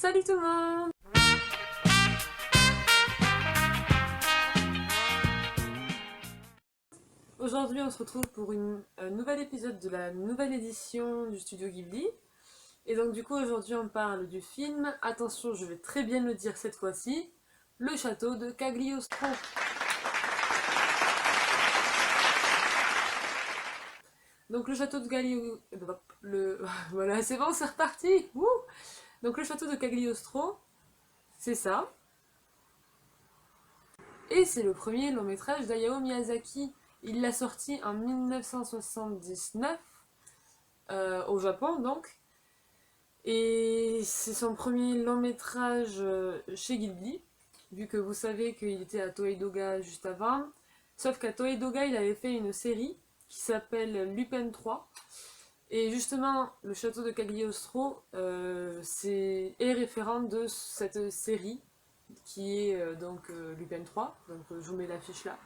Salut tout le monde! Aujourd'hui on se retrouve pour un nouvel épisode de la nouvelle édition du studio Ghibli. Et donc du coup aujourd'hui on parle du film, attention je vais très bien le dire cette fois-ci, Le Château de Cagliostro. Donc le château de Voilà, c'est bon, c'est reparti. Wouh. Donc le château de Cagliostro, c'est ça. Et c'est le premier long métrage d'Hayao Miyazaki. Il l'a sorti en 1979, au Japon donc. Et c'est son premier long métrage chez Ghibli, vu que vous savez qu'il était à Toei Doga juste avant. Sauf qu'à Toei Doga, il avait fait une série qui s'appelle Lupin 3. Et justement, le château de Cagliostro est référent de cette série qui est Lupin 3. Donc je vous mets l'affiche là.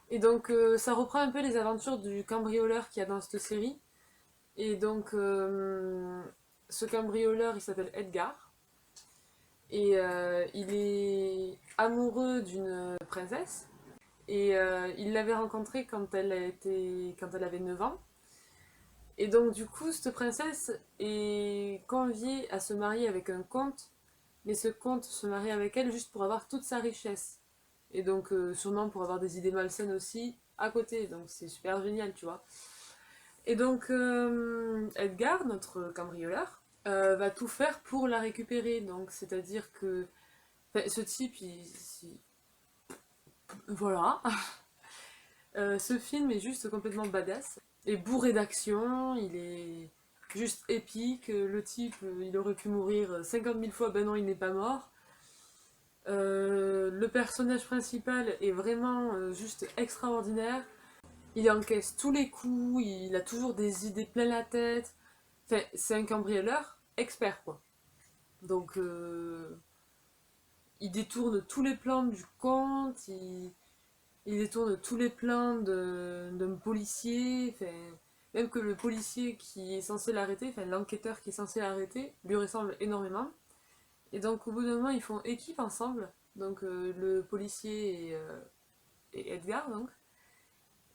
Et donc ça reprend un peu les aventures du cambrioleur qu'il y a dans cette série. Et donc ce cambrioleur il s'appelle Edgar. Et il est amoureux d'une princesse. Et il l'avait rencontrée quand elle avait 9 ans. Et donc du coup, cette princesse est conviée à se marier avec un comte, mais ce comte se marie avec elle juste pour avoir toute sa richesse. Et donc sûrement pour avoir des idées malsaines aussi à côté, donc c'est super génial, tu vois. Et donc Edgar, notre cambrioleur, va tout faire pour la récupérer, donc c'est-à-dire que enfin, ce type, voilà. Ce film est juste complètement badass et bourré d'action, il est juste épique. Le type, il aurait pu mourir 50 000 fois, ben non, il n'est pas mort. Le personnage principal est vraiment juste extraordinaire. Il encaisse tous les coups, il a toujours des idées plein la tête. Enfin, c'est un cambrioleur expert, quoi. Donc, il détourne tous les plans du conte, il détourne tous les plans d'un policier, enfin, même que le policier qui est censé l'arrêter, enfin l'enquêteur qui est censé l'arrêter, lui ressemble énormément. Et donc au bout d'un moment, ils font équipe ensemble, donc le policier et Edgar, donc.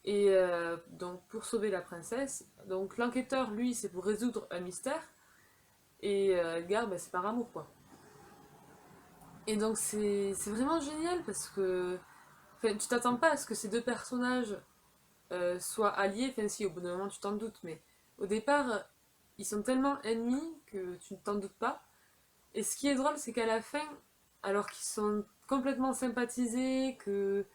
Et donc pour sauver la princesse, donc l'enquêteur, lui, c'est pour résoudre un mystère, et Edgar, ben, c'est par amour, quoi. Et donc c'est vraiment génial parce que enfin, tu t'attends pas à ce que ces deux personnages soient alliés, enfin si au bout d'un moment tu t'en doutes, mais au départ ils sont tellement ennemis que tu ne t'en doutes pas. Et ce qui est drôle c'est qu'à la fin, alors qu'ils sont complètement sympathisés, que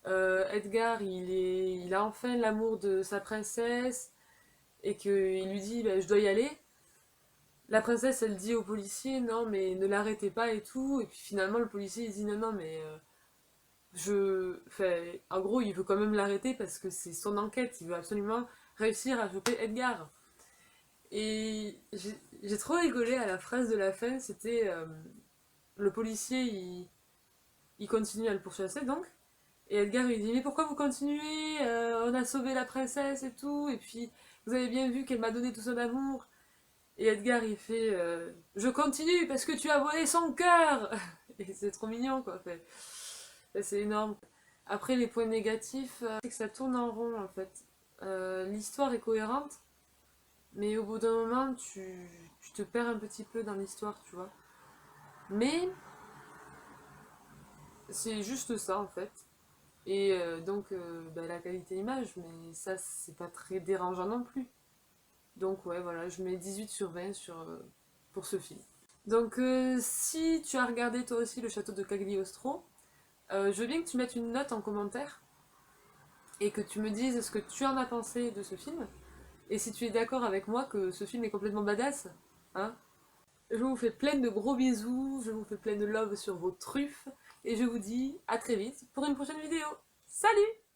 Edgar il a enfin l'amour de sa princesse et qu'il lui dit bah, je dois y aller, la princesse elle dit au policier non mais ne l'arrêtez pas et tout, et puis finalement le policier il dit non non mais enfin, en gros, il veut quand même l'arrêter parce que c'est son enquête. Il veut absolument réussir à choper Edgar. Et j'ai trop rigolé à la phrase de la fin. C'était le policier, il continue à le pourchasser donc. Et Edgar lui dit mais pourquoi vous continuez? On a sauvé la princesse et tout. Et puis vous avez bien vu qu'elle m'a donné tout son amour. Et Edgar il fait je continue parce que tu as volé son cœur. Et c'est trop mignon quoi. Fait. C'est énorme. Après, les points négatifs, c'est que ça tourne en rond en fait. L'histoire est cohérente, mais au bout d'un moment, tu te perds un petit peu dans l'histoire, tu vois. Mais c'est juste ça en fait. Et bah, la qualité image, mais ça, c'est pas très dérangeant non plus. Donc, ouais, voilà, je mets 18 sur 20 pour ce film. Donc, si tu as regardé toi aussi le château de Cagliostro, je veux bien que tu mettes une note en commentaire et que tu me dises ce que tu en as pensé de ce film. Et si tu es d'accord avec moi que ce film est complètement badass, hein, je vous fais plein de gros bisous, je vous fais plein de love sur vos truffes, et je vous dis à très vite pour une prochaine vidéo. Salut!